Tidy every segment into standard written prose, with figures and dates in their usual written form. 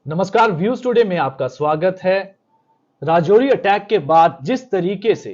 नमस्कार, views today में आपका स्वागत है। राजौरी अटैक के बाद जिस तरीके से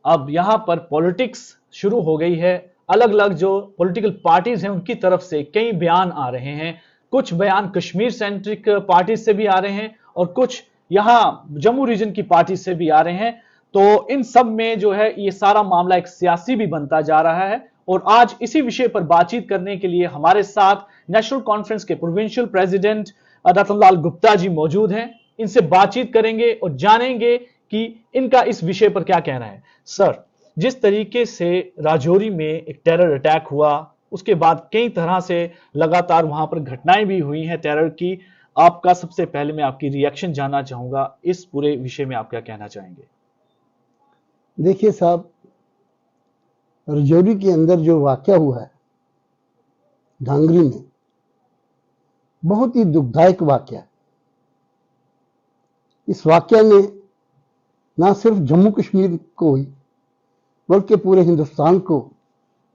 अब यहां पर पॉलिटिक्स शुरू हो गई है, अलग अलग जो पॉलिटिकल पार्टीज हैं उनकी तरफ से कई बयान आ रहे हैं। कुछ बयान कश्मीर सेंट्रिक पार्टी से भी आ रहे हैं और कुछ यहां जम्मू रीजन की पार्टी से भी आ रहे हैं। तो इन सब में जो है ये सारा मामला एक सियासी भी बनता जा रहा है। और आज इसी विषय पर बातचीत करने के लिए हमारे साथ नेशनल कॉन्फ्रेंस के प्रोविंशियल प्रेसिडेंट रतनलाल गुप्ता जी मौजूद हैं। इनसे बातचीत करेंगे और जानेंगे कि इनका इस विषय पर क्या कहना है। सर, जिस तरीके से राजौरी में एक टेरर अटैक हुआ, उसके बाद कई तरह से लगातार वहां पर घटनाएं भी हुई हैं टेरर की। आपका सबसे पहले मैं आपकी रिएक्शन जानना चाहूंगा, इस पूरे विषय में आप क्या कहना चाहेंगे? देखिए साहब, राजौरी के अंदर जो वाकया हुआ है ढांगरी में, बहुत ही दुखदायक वाकया है। इस वाकया ने ना सिर्फ जम्मू कश्मीर को ही बल्कि पूरे हिंदुस्तान को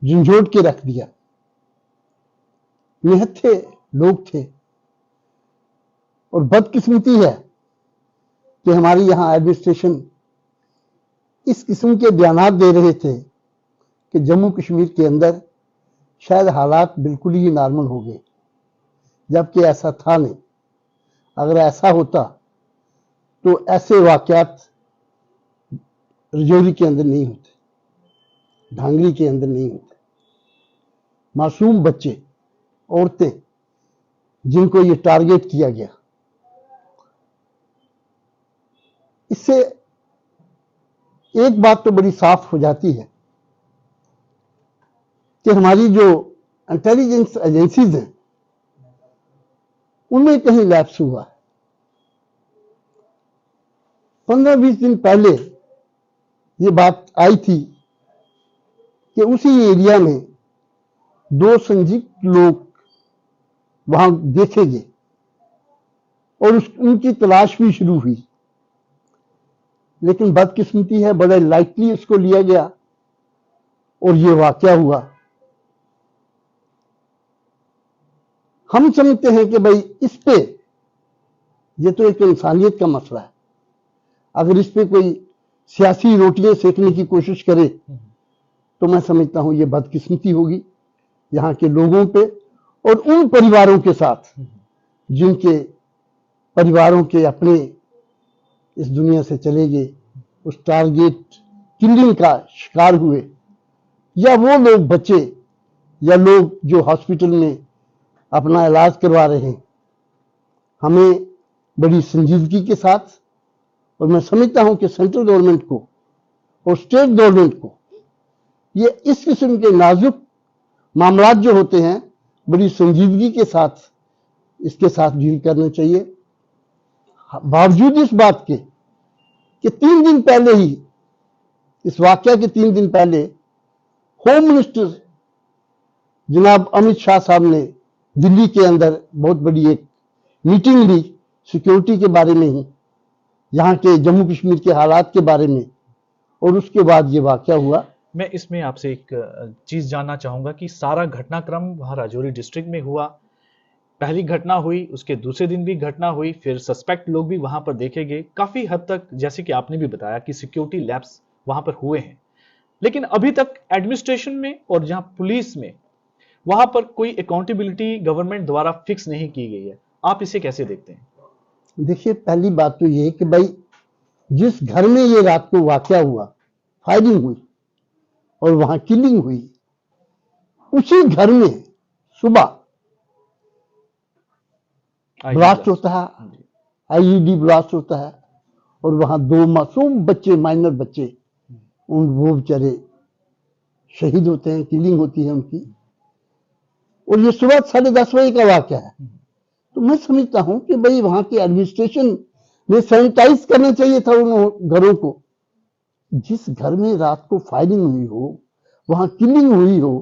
झंझोड़ के रख दिया। निहत्थे लोग थे और बदकिस्मती है कि हमारे यहां एडमिनिस्ट्रेशन इस किस्म के बयानात दे रहे थे कि जम्मू कश्मीर के अंदर शायद हालात बिल्कुल ही नॉर्मल हो गए, जबकि ऐसा था नहीं। अगर ऐसा होता तो ऐसे वाकयात राजौरी के अंदर नहीं होते, ढांगरी के अंदर नहीं होते। मासूम बच्चे, औरतें जिनको ये टारगेट किया गया, इससे एक बात तो बड़ी साफ हो जाती है कि हमारी जो इंटेलिजेंस एजेंसीज हैं उनमें कहीं लैप्स हुआ है। 15-20 दिन पहले ये बात आई थी कि उसी एरिया में 2 संदिग्ध लोग वहां देखे गए और उनकी तलाश भी शुरू हुई, लेकिन बदकिस्मती है बड़े लाइटली उसको लिया गया और ये वाकया हुआ। हम समझते हैं कि भाई इस पे ये तो एक इंसानियत का मसला है। अगर इस पे कोई सियासी रोटियां सेकने की कोशिश करे तो मैं समझता हूं ये बदकिस्मती होगी यहां के लोगों पे और उन परिवारों के साथ जिनके परिवारों के अपने इस दुनिया से चले गए, उस टारगेट किलिंग का शिकार हुए, या वो लोग बच्चे या लोग जो हॉस्पिटल में अपना इलाज करवा रहे हैं। हमें बड़ी संजीदगी के साथ, और मैं समझता हूं कि सेंट्रल गवर्नमेंट को और स्टेट गवर्नमेंट को ये इस किस्म के नाजुक मामलात जो होते हैं बड़ी संजीदगी के साथ इसके साथ डील करना चाहिए। बावजूद इस बात के कि 3 दिन पहले ही, इस वाकया के 3 दिन पहले, होम मिनिस्टर जनाब अमित शाह साहब ने दिल्ली के अंदर बहुत बड़ी एक मीटिंग ली सिक्योरिटी के बारे में ही, यहाँ के जम्मू कश्मीर के हालात के बारे में, और उसके बाद ये वाकया हुआ। मैं इसमें आपसे एक चीज जानना चाहूंगा कि सारा घटनाक्रम वहां राजौरी डिस्ट्रिक्ट में हुआ। पहली घटना हुई, उसके दूसरे दिन भी घटना हुई, फिर सस्पेक्ट लोग भी वहां पर देखे गए। काफी हद तक जैसे कि आपने भी बताया कि सिक्योरिटी लैप्स वहां पर हुए हैं, लेकिन अभी तक एडमिनिस्ट्रेशन में और जहां पुलिस में वहां पर कोई अकाउंटेबिलिटी गवर्नमेंट द्वारा फिक्स नहीं की गई है। आप इसे कैसे देखते हैं? देखिए, पहली बात तो ये कि भाई जिस घर में ये रात को वाकया हुआ, फायरिंग हुई और वहां किलिंग हुई, उसी घर में सुबह ब्लास्ट होता है, आईईडी ब्लास्ट होता है, और वहां 2 मासूम बच्चे, माइनर बच्चे, वो बेचारे शहीद होते हैं, किलिंग होती है उनकी। और ये सुबह 10:30 बजे का वाकया है। तो मैं समझता हूं कि भाई वहां की एडमिनिस्ट्रेशन ने सैनिटाइज करना चाहिए था उन घरों को। जिस घर में रात को फायरिंग हुई हो, वहां किलिंग हुई हो,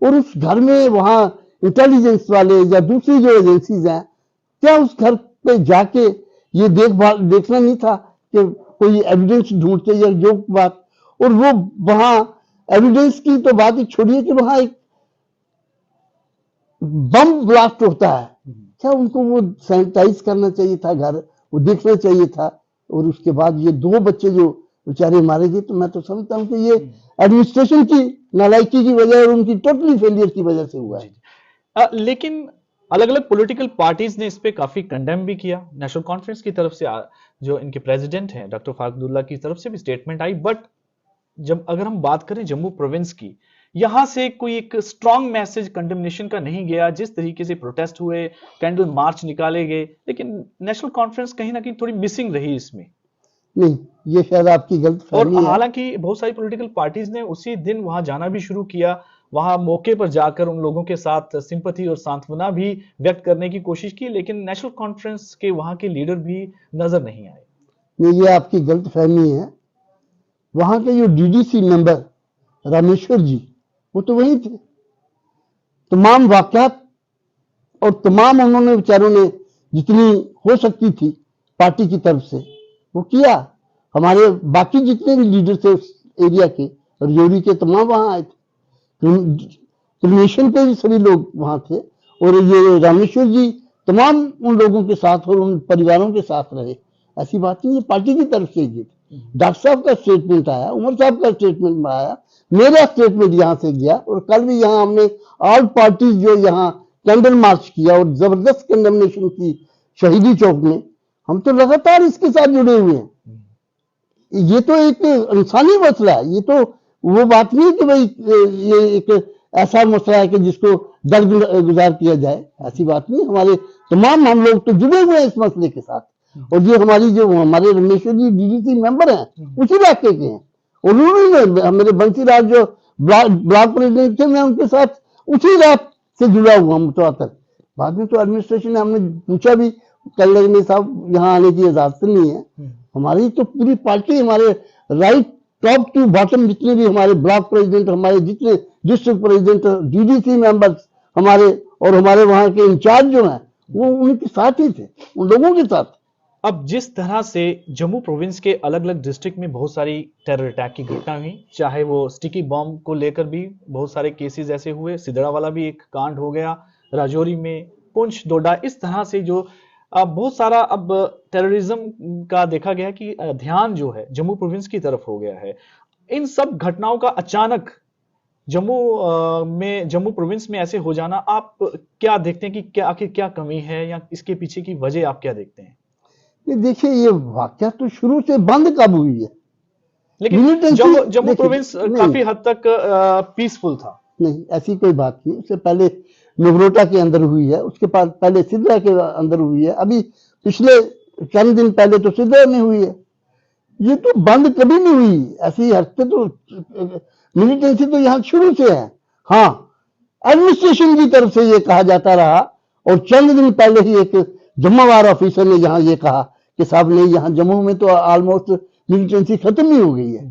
और उस घर में वहां इंटेलिजेंस वाले या दूसरी जो एजेंसीज हैं, क्या उस घर पे जाके ये देखना नहीं था कि कोई एविडेंस ढूंढते या जो बात। और वो वहां एविडेंस की तो बात ही छोड़िए कि वहां एक बम ब्लास्ट होता है, क्या उनको वो सैनिटाइज करना चाहिए था घर, वो देखना चाहिए था? और उसके बाद ये 2 बच्चे जो बेचारे मारे गए, तो मैं तो समझता हूँ कि ये एडमिनिस्ट्रेशन की नालायकी की वजह और उनकी टोटली फेलियर की वजह से हुआ है। लेकिन अलग अलग पॉलिटिकल पार्टीज ने इस पे काफी कंडेम भी किया। नेशनल कॉन्फ्रेंस की तरफ से जो इनके प्रेसिडेंट हैं डॉक्टर फारूक अब्दुल्ला की तरफ से भी स्टेटमेंट आई, बट जब अगर हम बात करें जम्मू प्रोविंस की, यहां से कोई एक स्ट्रांग मैसेज कंडेमनेशन का नहीं गया। जिस तरीके से प्रोटेस्ट हुए, कैंडल मार्च निकाले गए, लेकिन नेशनल कॉन्फ्रेंस कहीं ना कहीं थोड़ी मिसिंग रही इसमें। नहीं, ये शायद आपकी और गलतफहमी है। हालांकि बहुत सारी पॉलिटिकल पार्टीज ने उसी दिन वहां जाना भी शुरू किया, वहां मौके पर जाकर उन लोगों के साथ सिंपैथी और सांत्वना भी व्यक्त करने की कोशिश की, लेकिन नेशनल कॉन्फ्रेंस के वहां के लीडर भी नजर नहीं आए। नहीं, ये आपकी गलतफहमी है। वहां के जो डीडीसी मेंबर रामेश्वर जी, वो तो वही थे। तमाम वाकयात और तमाम उन्होंने बेचारों ने जितनी हो सकती थी पार्टी की तरफ से वो किया। हमारे बाकी जितने भी लीडर थे उस एरिया के, राजौरी के, तमाम वहां आए थे। कमीशन पे भी सभी लोग वहां थे, और ये रामेश्वर जी तमाम उन लोगों के साथ और उन परिवारों के साथ रहे। ऐसी बात नहीं, ये पार्टी की तरफ से ये डॉक्टर साहब का स्टेटमेंट आया, उमर साहब का स्टेटमेंट आया, मेरा स्टेटमेंट यहाँ से गया, और कल भी यहाँ हमने ऑल पार्टीज जो यहाँ कैंडल मार्च किया और जबरदस्त कंडेमनेशन की शहीदी चौक में। हम तो लगातार इसके साथ जुड़े हुए हैं। ये तो एक इंसानी मसला है, ये तो वो बात नहीं कि भाई ये एक ऐसा मसला है कि जिसको दर्द गुजार किया जाए, ऐसी बात नहीं। हमारे तमाम हम लोग तो जुड़े हुए हैं इस मसले के साथ। और ये हमारी जो हमारे रमेश्वर जी डीडीसी मेंबर हैं, उसी इलाके के हैं। उन्होंने मेरे बंसीराज जो ब्लॉक प्रेसिडेंट थे, मैं उनके साथ उसी रात से जुड़ा हुआ मुतवातर। बाद में तो एडमिनिस्ट्रेशन ने हमने पूछा भी, कल लगने साहब यहाँ आने की इजाजत नहीं है। हमारी तो पूरी पार्टी, हमारे राइट टॉप टू बॉटम जितने भी हमारे ब्लॉक प्रेसिडेंट, हमारे जितने डिस्ट्रिक्ट प्रेसिडेंट, डीडीसी मेंबर्स हमारे, और हमारे वहां के इंचार्ज जो हैं, वो उनके साथ ही थे, उन लोगों के साथ। अब जिस तरह से जम्मू प्रोविंस के अलग अलग डिस्ट्रिक्ट में बहुत सारी टेरर अटैक की घटना हुई, चाहे वो स्टिकी बॉम्ब को लेकर भी बहुत सारे केसेस ऐसे हुए, सिदड़ा वाला भी एक कांड हो गया, राजौरी में, पुंछ, डोडा, इस तरह से जो बहुत सारा अब टेररिज्म का देखा गया कि ध्यान जो है जम्मू प्रोविंस की तरफ हो गया है। इन सब घटनाओं का अचानक जम्मू प्रोविंस में ऐसे हो जाना, आप क्या देखते हैं कि क्या आखिर क्या कमी है, या इसके पीछे की वजह आप क्या देखते हैं? देखिए, ये वाकया तो शुरू से बंद कब हुई है? लेकिन जम्मू प्रोविंस काफी हद तक पीसफुल था। नहीं, ऐसी कोई बात नहीं। उससे पहले नगरोटा के अंदर हुई है, उसके बाद पहले सिद्धरा के अंदर हुई है, अभी पिछले चंद दिन पहले तो सिद्धरा में हुई है। ये तो बंद कभी नहीं हुई। ऐसी हरकतें तो, मिलिटेंसी तो यहाँ शुरू से है। हाँ, एडमिनिस्ट्रेशन की तरफ से ये कहा जाता रहा, और चंद दिन पहले ही एक जम्मावार ऑफिसर ने यहाँ ये कहा कि साहब नहीं, यहाँ जम्मू में तो ऑलमोस्ट मिलिटेंसी खत्म ही हो गई है,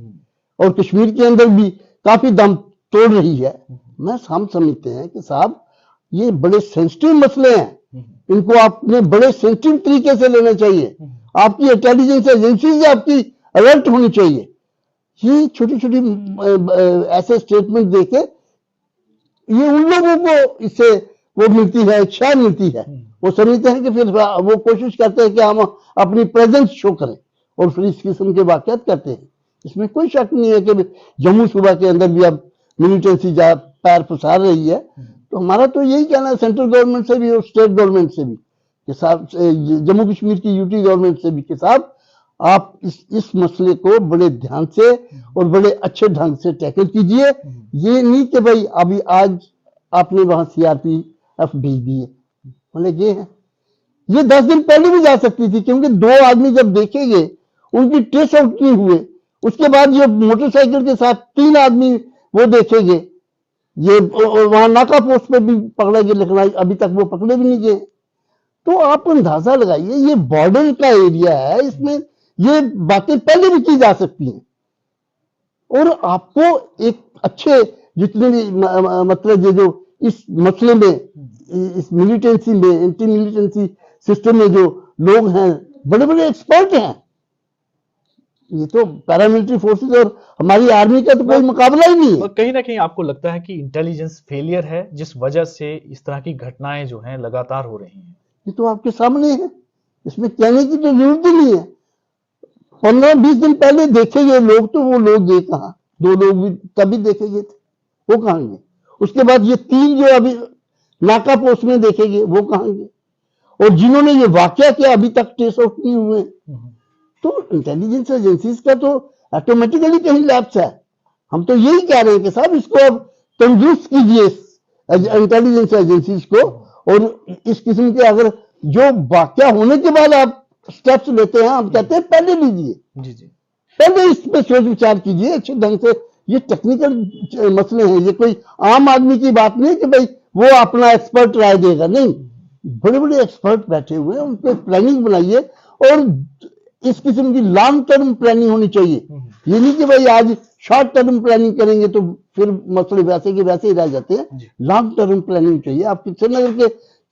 और कश्मीर के अंदर भी काफी दम तोड़ रही है। हम समझते हैं कि साहब, ये बड़े सेंसिटिव मसले हैं, इनको आपने बड़े सेंसिटिव तरीके से लेना चाहिए। आपकी इंटेलिजेंस एजेंसी से आपकी अलर्ट होनी चाहिए। ये छोटी छोटी ऐसे स्टेटमेंट देके ये उन लोगों को इससे वो मिलती है, इच्छा मिलती है। वो समझते हैं कि फिर वो कोशिश करते हैं कि हम अपनी प्रेजेंस शो करें, और फिर इस किस्म के वाकयात करते हैं। इसमें कोई शक नहीं है कि जम्मू सूबा के अंदर भी अब मिलिटेंसी पैर पसार रही है। तो हमारा तो यही कहना है सेंट्रल गवर्नमेंट से भी और स्टेट गवर्नमेंट से भी कि साहब, जम्मू कश्मीर की यूटी गवर्नमेंट से भी कि साहब, आप इस मसले को बड़े ध्यान से और बड़े अच्छे ढंग से टैकल कीजिए। ये नहीं कि भाई अभी आज आपने वहां सीआरपीएफ भेज दिए, मतलब ये है। ये 10 दिन पहले भी जा सकती थी, क्योंकि 2 आदमी जब देखेंगे, उनकी ट्रेस आउट नहीं हुए, उसके बाद ये मोटरसाइकिल के साथ 3 आदमी वो देखेंगे, ये वहां नाका पोस्ट पे भी पकड़ा गया, लेकिन अभी तक वो पकड़े भी नहीं गए। तो आप अंदाजा लगाइए, ये बॉर्डर का एरिया है, इसमें ये बातें पहले भी की जा सकती हैं। और आपको एक अच्छे जितने भी मतलब ये जो इस मसले में, इस मिलिटेंसी में, एंटी मिलिटेंसी सिस्टम में जो लोग हैं, बड़े बड़े एक्सपर्ट हैं। ये तो पैरामिलिट्री फोर्सेस और हमारी आर्मी का तो कोई मुकाबला ही नहीं है। कहीं ना कहीं आपको लगता है कि इंटेलिजेंस फेलियर है, जिस वजह से इस तरह की घटनाएं जो हैं लगातार हो रही हैं? ये तो आपके सामने है, इसमें कहने की तो जरूरत ही नहीं है। 15-20 दिन पहले देखे गए लोग तो वो लोग गए कहाँ, 2 लोग भी तभी देखे गए थे, वो कहाँ गए? उसके बाद ये 3 जो अभी नाका पोस्ट में देखे गए वो कहाँ गए? और जिन्होंने ये वाकया किया अभी तक ट्रेस आउट नहीं हुए। तो इंटेलिजेंस एजेंसीज का तो ऑटोमेटिकली कहीं लैप्स है। हम तो यही कह रहे हैं कि साहब इसको अब तंदुरुस्त कीजिए इंटेलिजेंस एजेंसीज को, और इस किस्म के अगर जो वाकया होने के बाद आप स्टेप्स लेते हैं, हम कहते हैं पहले लीजिए, जी जी, पहले इस पे सोच विचार कीजिए अच्छे ढंग से। ये टेक्निकल मसले हैं, ये कोई आम आदमी की बात नहीं कि भाई वो अपना एक्सपर्ट राय देगा, नहीं, बड़े बड़े एक्सपर्ट बैठे हुए हैं, उन पे प्लानिंग बनाइए, और इस किस्म की लॉन्ग टर्म प्लानिंग होनी चाहिए। ये नहीं कि भाई आज शॉर्ट टर्म प्लानिंग करेंगे तो फिर मसले वैसे के वैसे ही रह जाते हैं। लॉन्ग टर्म प्लानिंग चाहिए। आपकी श्रीनगर के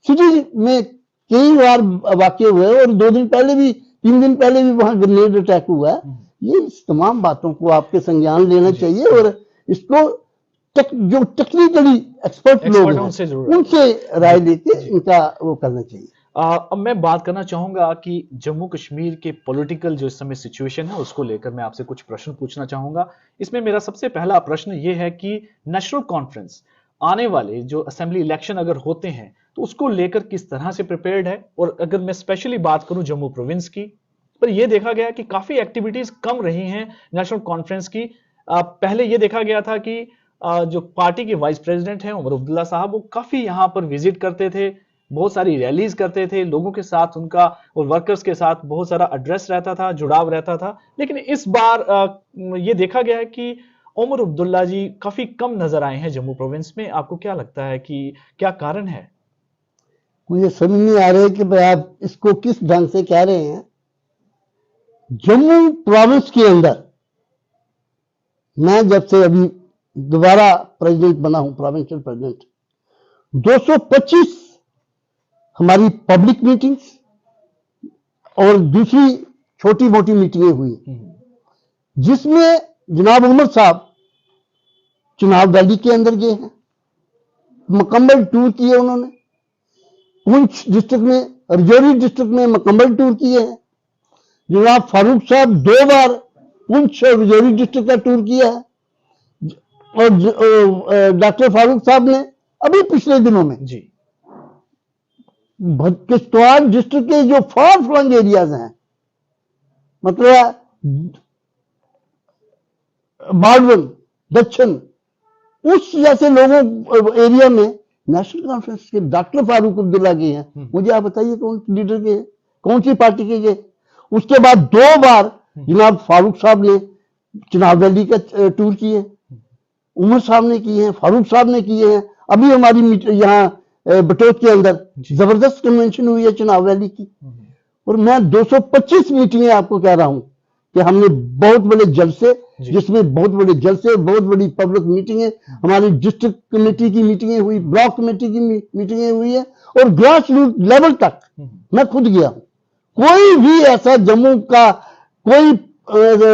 सिटी में कई बार वाकये हुए और 2 दिन पहले भी, 3 दिन पहले भी वहां ग्रेनेड अटैक हुआ है। ये इस तमाम बातों को आपके संज्ञान लेना चाहिए, और इसको जो टेक्निकली एक्सपर्ट लोग हैं उनसे राय लेके इनका वो करना चाहिए। अब मैं बात करना चाहूंगा कि जम्मू कश्मीर के पॉलिटिकल जो इस समय सिचुएशन है उसको लेकर मैं आपसे कुछ प्रश्न पूछना चाहूंगा। इसमें मेरा सबसे पहला प्रश्न ये है कि नेशनल कॉन्फ्रेंस आने वाले जो असेंबली इलेक्शन अगर होते हैं तो उसको लेकर किस तरह से प्रिपेयर्ड है। और अगर मैं स्पेशली बात करूं जम्मू प्रोविंस की, पर यह देखा गया कि काफी एक्टिविटीज कम रही हैं नेशनल कॉन्फ्रेंस की। पहले यह देखा गया था कि जो पार्टी के वाइस प्रेसिडेंट हैं उमर अब्दुल्ला साहब, वो काफी यहां पर विजिट करते थे, बहुत सारी रैलीज करते थे, लोगों के साथ उनका और वर्कर्स के साथ बहुत सारा एड्रेस रहता था, जुड़ाव रहता था। लेकिन इस बार ये देखा गया है कि उमर अब्दुल्ला जी काफी कम नजर आए हैं जम्मू प्रोविंस में। आपको क्या लगता है कि क्या कारण है? मुझे समझ नहीं आ रहा है कि भाई आप इसको किस ढंग से कह रहे हैं। जम्मू प्रोविंस के अंदर मैं जब से अभी दोबारा प्रेसिडेंट बना हूं, प्रोविंशियल प्रेसिडेंट, 225 हमारी पब्लिक मीटिंग्स और दूसरी छोटी मोटी मीटिंगें हुई, जिसमें जनाब उमर साहब चुनाव रैली के अंदर गए हैं, मुकम्मल टूर किए उन्होंने। पुंछ डिस्ट्रिक्ट में, राजौरी डिस्ट्रिक्ट में मुकम्मल टूर किए हैं। जनाब फारूक साहब 2 बार पुंछ और राजौरी डिस्ट्रिक्ट का टूर किया है। और डॉक्टर फारूक साहब ने अभी पिछले दिनों में जी किश्तवाड़ डिस्ट्रिक्ट के जो फार फ्लंग एरियाज हैं, मतलब बाड़वन, दक्षिण, उस जैसे लोगों एरिया में नेशनल कॉन्फ्रेंस के डॉक्टर फारूक अब्दुल्ला गए हैं। मुझे आप बताइए कौन लीडर के, कौन सी पार्टी के गए? उसके बाद 2 बार जनाब फारूक साहब ने चुनाव रैली का टूर किए, उमर साहब ने किए हैं, फारूक साहब ने किए हैं। अभी हमारी यहाँ बटोत के अंदर जबरदस्त कन्वेंशन हुई है चुनाव रैली की। और मैं 225 मीटिंगें आपको कह रहा हूं कि हमने बहुत बड़े जलसे, जिसमें बहुत बड़े जलसे, बहुत बड़ी पब्लिक मीटिंगें, हमारी डिस्ट्रिक्ट कमेटी की मीटिंगें हुई, ब्लॉक कमेटी की मीटिंगें हुई है, और ग्रास रूट लेवल तक मैं खुद गया हूं। कोई भी ऐसा जम्मू का कोई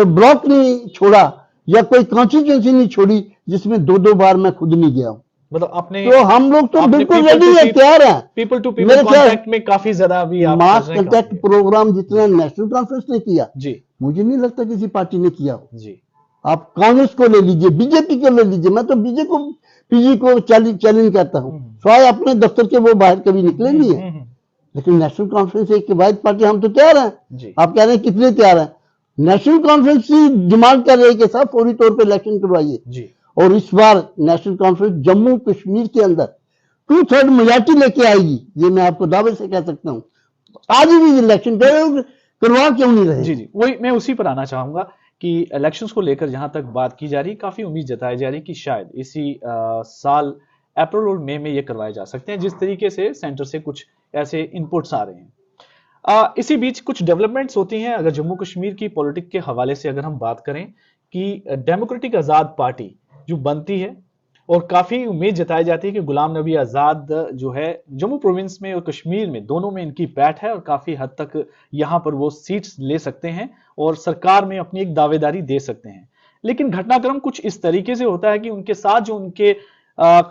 ब्लॉक नहीं छोड़ा या कोई कॉन्स्टिट्यूंसी नहीं छोड़ी जिसमें 2-2 बार मैं खुद नहीं गया हूं। मतलब अपने तो हम लोग तो बिल्कुल रेडी है, तैयार हैं। पीपल टू पीपल कांटेक्ट में काफी ज्यादा अभी आप मास कांटेक्ट प्रोग्राम जितना नेशनल कॉन्फ्रेंस ने किया, जी, मुझे नहीं लगता किसी पार्टी ने किया हो। जी, आप कांग्रेस को ले लीजिए, बीजेपी को ले लीजिए, मैं तो पीजी को चैलेंज करता हूं, स्वाय अपने दफ्तर के वो बाहर कभी निकले नहीं है। लेकिन नेशनल कॉन्फ्रेंस एक वाहिद पार्टी, हम तो तैयार हैं। आप कह रहे हैं कितने तैयार हैं? नेशनल कॉन्फ्रेंस की डिमांड कर रही है कि साहब फौरी तौर पर इलेक्शन करवाइए। और इस बार नेशनल कॉन्फ्रेंस जम्मू कश्मीर के अंदर 2/3 मेजॉरिटी लेके आएगी, ये मैं आपको दावे से कह सकता हूं। आज भी इलेक्शन करवा क्यों नहीं रहे? जी जी, वही मैं उसी पर आना चाहूंगा कि इलेक्शंस को लेकर जहां तक बात की जा रही, काफी उम्मीद जताई जा रही कि शायद इसी साल अप्रैल और मई में ये करवाए जा सकते हैं, जिस तरीके से सेंटर से कुछ ऐसे इनपुट्स आ रहे हैं। इसी बीच कुछ डेवलपमेंट्स होती हैं। अगर जम्मू कश्मीर की पॉलिटिक्स के हवाले से अगर हम बात करें कि डेमोक्रेटिक आजाद पार्टी जो बनती है और काफी उम्मीद जताई जाती है कि गुलाम नबी आजाद जो है जम्मू प्रोविंस में और कश्मीर में दोनों में इनकी बैठ है और काफी हद तक यहां पर वो सीट्स ले सकते हैं और सरकार में अपनी एक दावेदारी दे सकते हैं। लेकिन घटनाक्रम कुछ इस तरीके से होता है कि उनके साथ जो उनके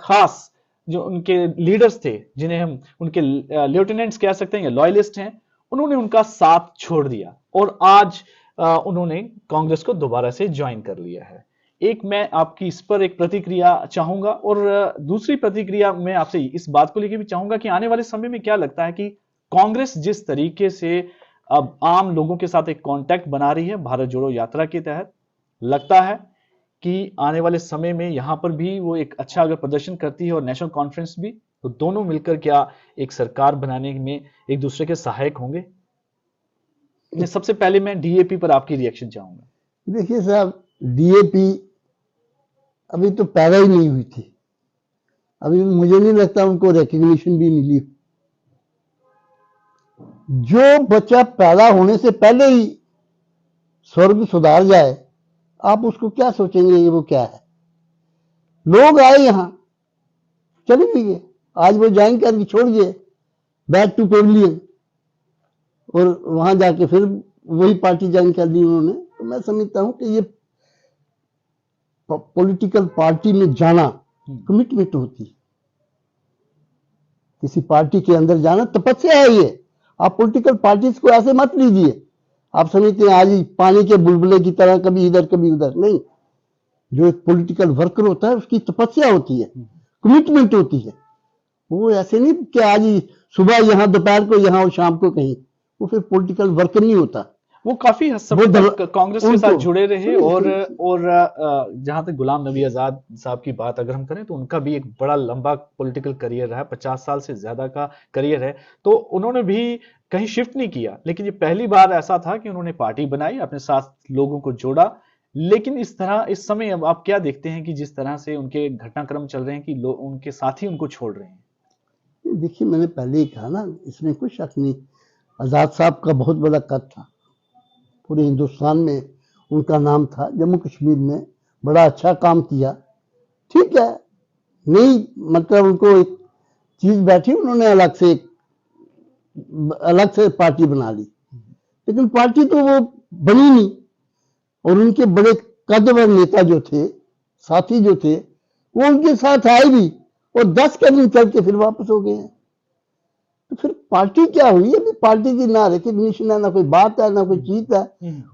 खास जो उनके लीडर्स थे, जिन्हें हम उनके लेफ्टिनेंट्स कह सकते हैं या लॉयलिस्ट हैं, उन्होंने उनका साथ छोड़ दिया और आज उन्होंने कांग्रेस को दोबारा से ज्वाइन कर लिया है। एक मैं आपकी इस पर एक प्रतिक्रिया चाहूंगा और दूसरी प्रतिक्रिया मैं आपसे इस बात को लेकर भी चाहूंगा कि आने वाले समय में क्या लगता है कि कांग्रेस जिस तरीके से अब आम लोगों के साथ एक कांटेक्ट बना रही है भारत जोड़ो यात्रा के तहत, लगता है कि आने वाले समय में यहां पर भी वो एक अच्छा अगर प्रदर्शन करती है और नेशनल कॉन्फ्रेंस भी, तो दोनों मिलकर क्या एक सरकार बनाने में एक दूसरे के सहायक होंगे? सबसे पहले मैं डीएपी पर आपकी रिएक्शन चाहूंगा। देखिए साहब, डीएपी अभी तो पैदा ही नहीं हुई थी, अभी मुझे नहीं लगता उनको रिकग्निशन भी मिली। जो बच्चा पैदा होने से पहले ही स्वर्ग सुधार जाए, आप उसको क्या सोचेंगे ये वो क्या है? लोग आए यहां, चले भी गए, आज वो ज्वाइन करके छोड़ गए बैक टू पेविलियन, और वहां जाके फिर वही पार्टी ज्वाइन कर ली उन्होंने। तो मैं समझता हूं कि ये पॉलिटिकल पार्टी में जाना कमिटमेंट होती है, किसी पार्टी के अंदर जाना तपस्या है। ये आप पॉलिटिकल पार्टीज को ऐसे मत लीजिए, आप समझते हैं आज पानी के बुलबुले की तरह कभी इधर कभी उधर, नहीं। जो एक पॉलिटिकल वर्कर होता है उसकी तपस्या होती है, कमिटमेंट होती है। वो ऐसे नहीं कि आज सुबह यहां, दोपहर को यहां और शाम को कहीं, वो फिर पॉलिटिकल वर्कर नहीं होता। वो काफी हद तक कांग्रेस के साथ जुड़े रहे और जहां तक गुलाम नबी आजाद साहब की बात अगर हम करें तो उनका भी एक बड़ा लंबा पॉलिटिकल करियर रहा है, 50 साल से ज्यादा का करियर है, तो उन्होंने भी कहीं शिफ्ट नहीं किया। लेकिन ये पहली बार ऐसा था कि उन्होंने पार्टी बनाई, अपने साथ लोगों को जोड़ा। लेकिन इस तरह इस समय अब आप क्या देखते हैं कि जिस तरह से उनके घटनाक्रम चल रहे हैं कि लोग उनके साथी उनको छोड़ रहे हैं? देखिए, मैंने पहले ही कहा ना, इसमें कोई शक नहीं, आजाद साहब का बहुत बड़ा कद था, पूरे हिंदुस्तान में उनका नाम था, जम्मू कश्मीर में बड़ा अच्छा काम किया। ठीक है, नहीं मतलब उनको एक चीज बैठी, उन्होंने अलग से पार्टी बना ली, लेकिन पार्टी तो वो बनी नहीं। और उनके बड़े कदवर नेता जो थे, साथी जो थे, वो उनके साथ आए भी और 10 कदम चल के फिर वापस हो गए हैं। तो फिर पार्टी क्या हुई? अभी पार्टी की ना रिकग्निशन है, ना कोई बात है, ना कोई चीज है।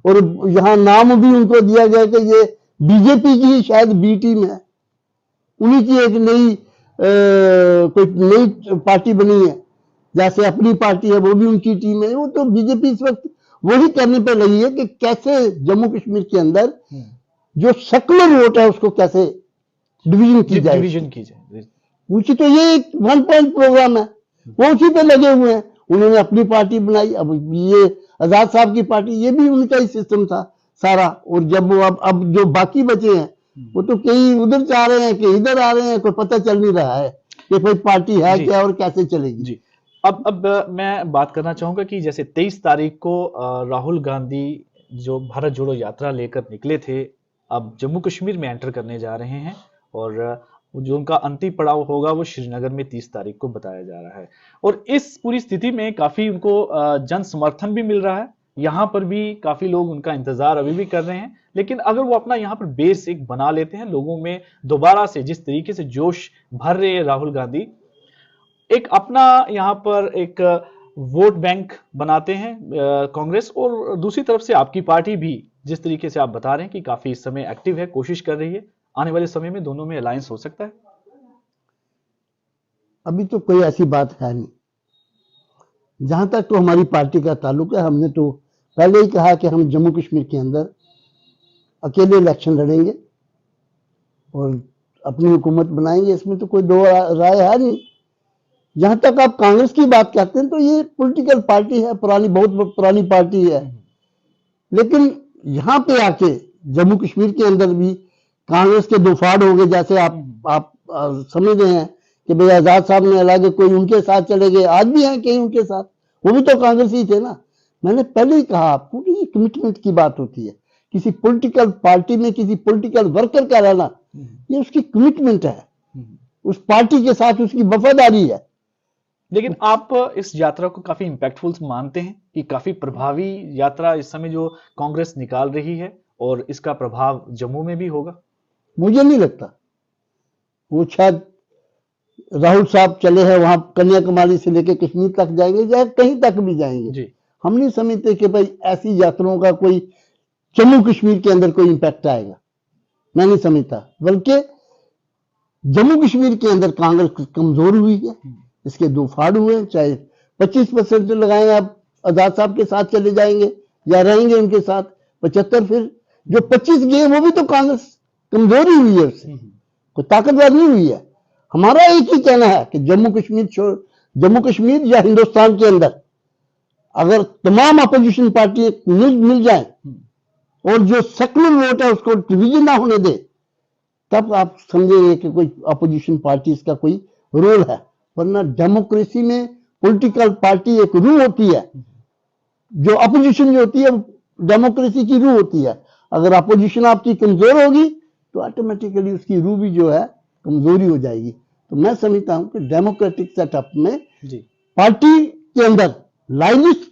और यहाँ नाम भी उनको दिया गया कि ये बीजेपी की ही शायद बी टीम है, उन्हीं की एक नई कोई नई पार्टी बनी है, जैसे अपनी पार्टी है वो भी उनकी टीम है। वो तो बीजेपी इस वक्त वही करने पर लगी है कि कैसे जम्मू कश्मीर के अंदर जो सेकुलर वोट है उसको कैसे डिवीजन की जाए। उसी तो ये एक 1 पॉइंट प्रोग्राम है, वो उसी पे लगे हुए हैं। उन्होंने अपनी पार्टी बनाई, अब ये आजाद साहब की पार्टी, ये भी उनका ही सिस्टम था सारा। और जब वो अब जो बाकी बचे हैं वो तो कहीं उधर जा रहे हैं कि इधर आ रहे हैं, कोई पता चल नहीं रहा है कि कोई पार्टी है क्या और कैसे चलेगी। जी। अब मैं बात करना चाहूंगा कि जैसे 23 तारीख को राहुल गांधी जो भारत जोड़ो यात्रा लेकर निकले थे, अब जम्मू कश्मीर में एंटर करने जा रहे हैं और जो उनका अंतिम पड़ाव होगा वो श्रीनगर में 30 तारीख को बताया जा रहा है। और इस पूरी स्थिति में काफी उनको जन समर्थन भी मिल रहा है, यहां पर भी काफी लोग उनका इंतजार अभी भी कर रहे हैं। लेकिन अगर वो अपना यहां पर बेस एक बना लेते हैं, लोगों में दोबारा से जिस तरीके से जोश भर रहे हैं राहुल गांधी, एक अपना यहां पर एक वोट बैंक बनाते हैं कांग्रेस, और दूसरी तरफ से आपकी पार्टी भी जिस तरीके से आप बता रहे हैं कि काफी इस समय एक्टिव है, कोशिश कर रही है, आने वाले समय में दोनों में अलायंस हो सकता है। अभी तो कोई ऐसी बात है नहीं। जहां तक तो हमारी पार्टी का ताल्लुक है, हमने तो पहले ही कहा कि हम जम्मू कश्मीर के अंदर अकेले इलेक्शन लड़ेंगे और अपनी हुकूमत बनाएंगे, इसमें तो कोई दो राय है नहीं। जहां तक आप कांग्रेस की बात करते हैं तो ये पॉलिटिकल पार्टी है, पुरानी, बहुत पुरानी पार्टी है। लेकिन यहां पे आके जम्मू कश्मीर के अंदर भी कांग्रेस के दो फाड़ हो गए, जैसे आप समझ रहे हैं कि भाई आजाद साहब ने अलग, कोई उनके साथ चले गए, आज भी हैं कहीं उनके साथ, वो भी तो कांग्रेस ही थे ना। मैंने पहले ही कहा आपको कि ये कमिटमेंट की बात होती है, किसी पॉलिटिकल पार्टी में किसी पॉलिटिकल वर्कर का रहना, ये उसकी कमिटमेंट है, उस पार्टी के साथ उसकी वफादारी है। लेकिन आप इस यात्रा को काफी इंपैक्टफुल मानते हैं कि काफी प्रभावी यात्रा इस समय जो कांग्रेस निकाल रही है और इसका प्रभाव जम्मू में भी होगा? मुझे नहीं लगता। वो शायद राहुल साहब चले हैं वहां, कन्याकुमारी से लेकर कश्मीर तक जाएंगे या कहीं तक भी जाएंगे जी। हम नहीं समझते कि भाई ऐसी यात्राओं का कोई जम्मू कश्मीर के अंदर कोई इंपैक्ट आएगा, मैं नहीं समझता। बल्कि जम्मू कश्मीर के अंदर कांग्रेस कमजोर हुई है, इसके दो फाड़ हुए हैं। चाहे 25% लगाएं आप आजाद साहब के साथ चले जाएंगे या रहेंगे उनके साथ, 75, फिर जो 25 गए वो भी तो कांग्रेस कमजोरी हुई है, उससे कोई ताकतवर नहीं हुई है। हमारा एक ही कहना है कि जम्मू कश्मीर या हिंदुस्तान के अंदर अगर तमाम अपोजिशन पार्टी मिल जाए और जो सेकुलर वोट है उसको डिवीजन ना होने दे, तब आप समझेंगे कि कोई अपोजिशन पार्टी का कोई रोल है। वरना डेमोक्रेसी में पॉलिटिकल पार्टी एक रूह होती है, जो अपोजिशन जो होती है डेमोक्रेसी की रूह होती है। अगर अपोजिशन आपकी कमजोर होगी तो ऑटोमेटिकली उसकी रूह भी जो है कमजोरी हो जाएगी। तो मैं समझता हूं कि डेमोक्रेटिक सेटअप में पार्टी के अंदर लाइनिस्ट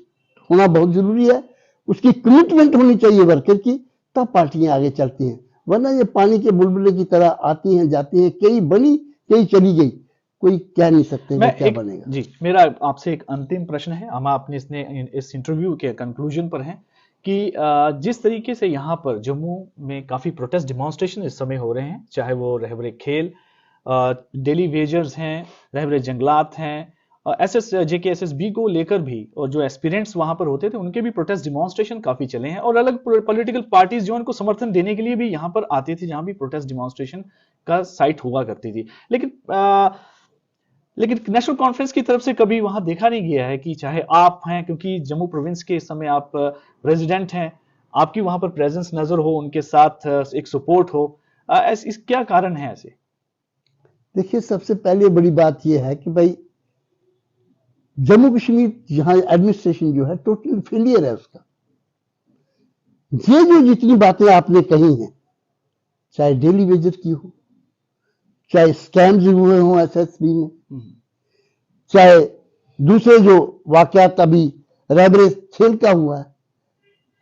होना बहुत जरूरी है, उसकी कमिटमेंट होनी चाहिए वर्कर की, तब पार्टियां आगे चलती हैं। वरना ये पानी के बुलबुले की तरह आती हैं जाती हैं, कई बनी कई चली गई, कोई कह नहीं सकते क्या बनेगा। जी, मेरा आपसे एक अंतिम प्रश्न है, हम आपने इस इंटरव्यू के कंक्लूजन पर हैं कि जिस तरीके से यहाँ पर जम्मू में काफी प्रोटेस्ट डिमॉन्स्ट्रेशन इस समय हो रहे हैं, चाहे वो रहबरे खेल, डेली वेजर्स हैं, रहबरे जंगलात हैं, JKSSB को लेकर भी, और जो एस्पिरेंट्स वहां पर होते थे उनके भी प्रोटेस्ट डिमॉन्स्ट्रेशन काफी चले हैं, और अलग पॉलिटिकल पार्टीज जो उनको समर्थन देने के लिए भी यहां पर आती थी, जहां भी प्रोटेस्ट डिमॉन्स्ट्रेशन का साइट हुआ करती थी। लेकिन नेशनल कॉन्फ्रेंस की तरफ से कभी वहां देखा नहीं गया है कि चाहे आप हैं, क्योंकि जम्मू प्रोविंस के इस समय आप रेजिडेंट हैं, आपकी वहां पर प्रेजेंस नजर हो, उनके साथ एक सपोर्ट हो, इस क्या कारण है ऐसे? देखिए, सबसे पहले बड़ी बात यह है कि भाई जम्मू कश्मीर जहां एडमिनिस्ट्रेशन जो है टोटल फेलियर है उसका। ये जो जितनी बातें आपने कही हैं, चाहे डेली वेजर की हो, चाहे स्कैम्स हुए हों SSB में, चाहे दूसरे जो वाकयात अभी रहबरे खेल का हुआ है,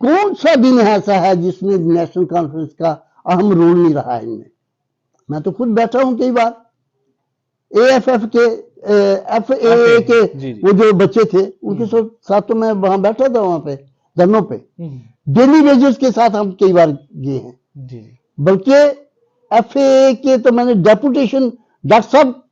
कौन सा दिन ऐसा है जिसमें नेशनल कॉन्फ्रेंस का अहम रोल नहीं रहा है इनमें। मैं तो खुद बैठा हूं कई बार, AFF के FAA के वो जो बच्चे थे उनके साथ तो मैं वहां बैठा था, वहां पे धरनों पे डेली वेजेस के साथ हम कई बार गए हैं। बल्कि FAA के तो मैंने डेपुटेशन डॉक्टर साहब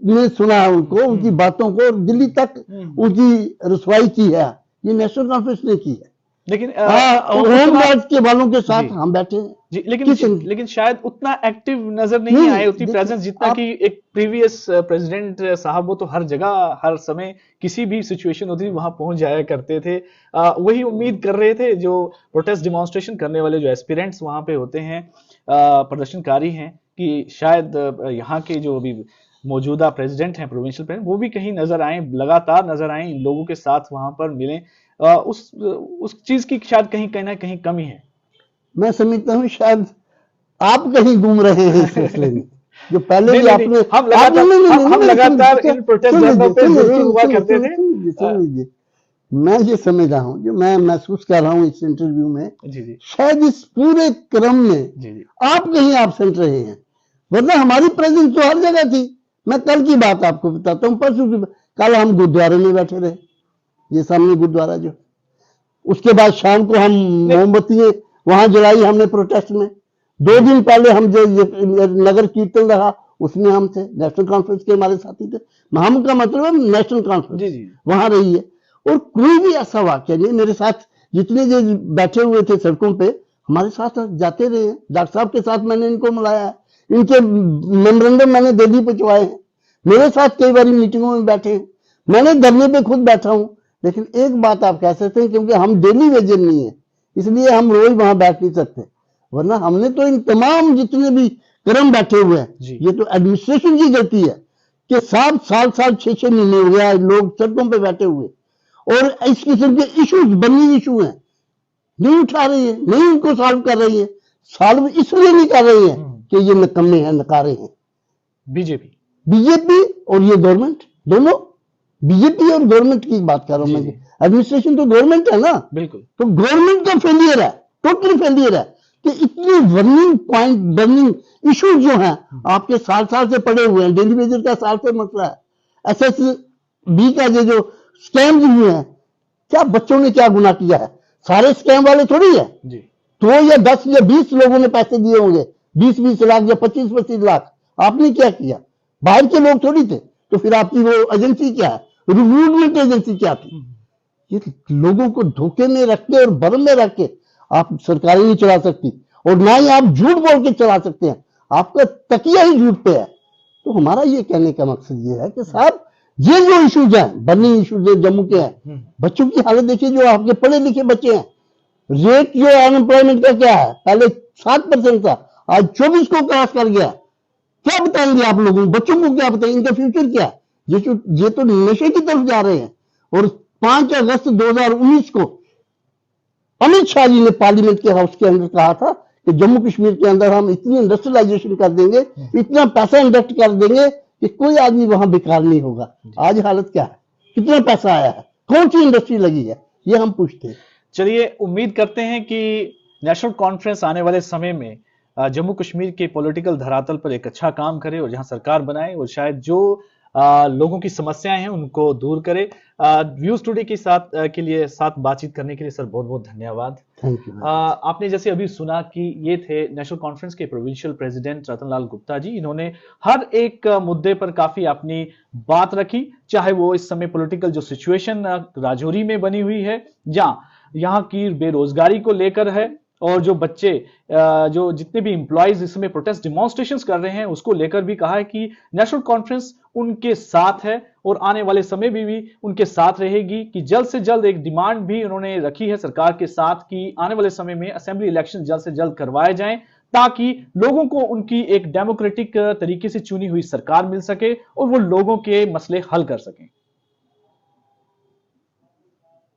ने सुना है उनको, उनकी बातों को, दिल्ली तक उनकी रसवाई की है, ये नेशनल कॉन्फ्रेंस ने की है। लेकिन होम गार्ड के वालों के साथ हम बैठे हैं जी, लेकिन शायद उतना एक्टिव नजर नहीं आए, उतनी प्रेजेंस जितना कि एक प्रीवियस प्रेसिडेंट साहब, वो तो हर जगह हर समय किसी भी सिचुएशन होती थी वहां पहुंच जाया करते थे। वही उम्मीद कर रहे थे जो प्रोटेस्ट डिमॉन्स्ट्रेशन करने वाले जो एस्पिरेंट्स वहां पे होते हैं, प्रदर्शनकारी हैं, कि शायद यहाँ के जो अभी मौजूदा प्रेसिडेंट हैं, प्रोविंशियल प्रेसिडेंट, वो भी कहीं नजर आए, लगातार नजर आए, इन लोगों के साथ वहां पर मिले। उस चीज की शायद कहीं ना कहीं कमी है। मैं समझता हूँ शायद आप कहीं घूम रहे हैं इस सिलसिले में, जो पहले भी आपने हम लगातार इन प्रोटेस्ट धरनों पे जरूर हुआ करते थे। सुन लीजिए, मैं ये समझ रहा हूँ, जो मैं महसूस कर रहा हूँ इस इंटरव्यू में, शायद इस पूरे क्रम में आप कहीं एब्सेंट रहे हैं, वरना हमारी प्रेजेंस तो हर जगह थी। मैं कल की बात आपको बताता हूँ, परसों की, कल हम गुरुद्वारे में बैठे रहे, ये सामने गुरुद्वारा जो, उसके बाद शाम को हम मोमबत्ती वहां जलाई हमने प्रोटेस्ट में। 2 दिन पहले हम जो नगर कीर्तन रहा उसमें हम थे, नेशनल कॉन्फ्रेंस के हमारे साथी थे। हम का मतलब है नेशनल कॉन्फ्रेंस वहां रही है, और कोई भी ऐसा वाक्य नहीं। मेरे साथ जितने जो बैठे हुए थे सड़कों पे, हमारे साथ जाते रहे हैं। डॉक्टर साहब के साथ मैंने इनको मिलाया है, इनके मेमोरेंडम मैंने दिल्ली पहुंचवाए हैं, मेरे साथ कई बार मीटिंगों में बैठे हैं, मैंने धरने पे खुद बैठा हूं। लेकिन एक बात आप कह सकते हैं, क्योंकि हम डेली वेजर नहीं है इसलिए हम रोज वहां बैठ नहीं सकते, वरना हमने तो इन तमाम जितने भी क्रम बैठे हुए हैं, ये तो एडमिनिस्ट्रेशन की गलती है कि 7 साल 6 महीने हो गया लोग सड़कों पे बैठे हुए, और इस किस्म के इश्यूज बनी इशू हैं, नहीं उठा रही है, नहीं उनको सॉल्व कर रही है। सॉल्व इसलिए नहीं कर रही है कि ये निकम्मे हैं, नकारे हैं। बीजेपी और ये गवर्नमेंट दोनों, बीजेपी और गवर्नमेंट की बात कर रहा हूं मैं, एडमिनिस्ट्रेशन तो गवर्नमेंट है ना, बिल्कुल, तो गवर्नमेंट का फेलियर है, टोटल फेलियर है। कि इतनी बर्निंग पॉइंट, बर्निंग इशू जो हैं आपके साल साल से पड़े हुए हैं। डेली वेजर का साल से मसला है, SSB का जो स्कैम हुए हैं, क्या बच्चों ने क्या गुनाह किया है? सारे स्कैम वाले थोड़ी है जी। तो या 10 या 20 लोगों ने पैसे दिए होंगे, 20-20 लाख या 25-25 लाख। आपने क्या किया? बाहर के लोग थोड़ी थे। तो फिर आपकी वो एजेंसी क्या है? रिक्रूटमेंट एजेंसी क्या थी? ये लोगों को धोखे में रख के और भरम में रख के आप सरकारें नहीं चला सकती, और ना ही आप झूठ बोल के चला सकते हैं। आपका तकिया ही झूठ पे है। तो हमारा ये कहने का मकसद ये है कि साहब, ये जो इश्यूज हैं, बर्निंग इश्यूज जम्मू के हैं, बच्चों की हालत देखिए, जो आपके पढ़े लिखे बच्चे हैं, रेट जो अनएम्प्लॉयमेंट का क्या है, पहले 7% था, आज 24 को क्रॉस कर गया। क्या बताएंगे आप लोगों को? बच्चों को क्या बताएंगे? इनका फ्यूचर क्या है? ये तो नशे की तरफ जा रहे हैं। और 5 अगस्त 2019 को अमित शाह जी ने पार्लियामेंट के हाउस के अंदर कहा था कि जम्मू कश्मीर के अंदर हम इतनी इंडस्ट्रियलाइजेशन कर देंगे, इतना पैसा इन्वेस्ट कर देंगे कि कोई आदमी वहां बेकार नहीं होगा। आज हालत क्या है? कितना पैसा आया है? कौन सी इंडस्ट्री लगी है? ये हम पूछते हैं। चलिए, उम्मीद करते हैं कि नेशनल कॉन्फ्रेंस आने वाले समय में जम्मू कश्मीर के पॉलिटिकल धरातल पर एक अच्छा काम करे और जहां सरकार बनाए और शायद जो लोगों की समस्याएं हैं उनको दूर करे। व्यूज टुडे के साथ के लिए साथ बातचीत करने के लिए सर बहुत बहुत धन्यवाद। Thank you. आपने जैसे अभी सुना कि ये थे नेशनल कॉन्फ्रेंस के प्रोविंशियल प्रेसिडेंट रतनलाल गुप्ता जी। इन्होंने हर एक मुद्दे पर काफी अपनी बात रखी, चाहे वो इस समय पॉलिटिकल जो सिचुएशन राजौरी में बनी हुई है या यहाँ की बेरोजगारी को लेकर है, और जो बच्चे जो जितने भी इंप्लॉइज इस समय प्रोटेस्ट डिमॉन्स्ट्रेशंस कर रहे हैं उसको लेकर भी कहा है कि नेशनल कॉन्फ्रेंस उनके साथ है और आने वाले समय में भी उनके साथ रहेगी। कि जल्द से जल्द एक डिमांड भी उन्होंने रखी है सरकार के साथ कि आने वाले समय में असेंबली इलेक्शन जल्द से जल्द करवाए जाएं, ताकि लोगों को उनकी एक डेमोक्रेटिक तरीके से चुनी हुई सरकार मिल सके और वो लोगों के मसले हल कर सकें।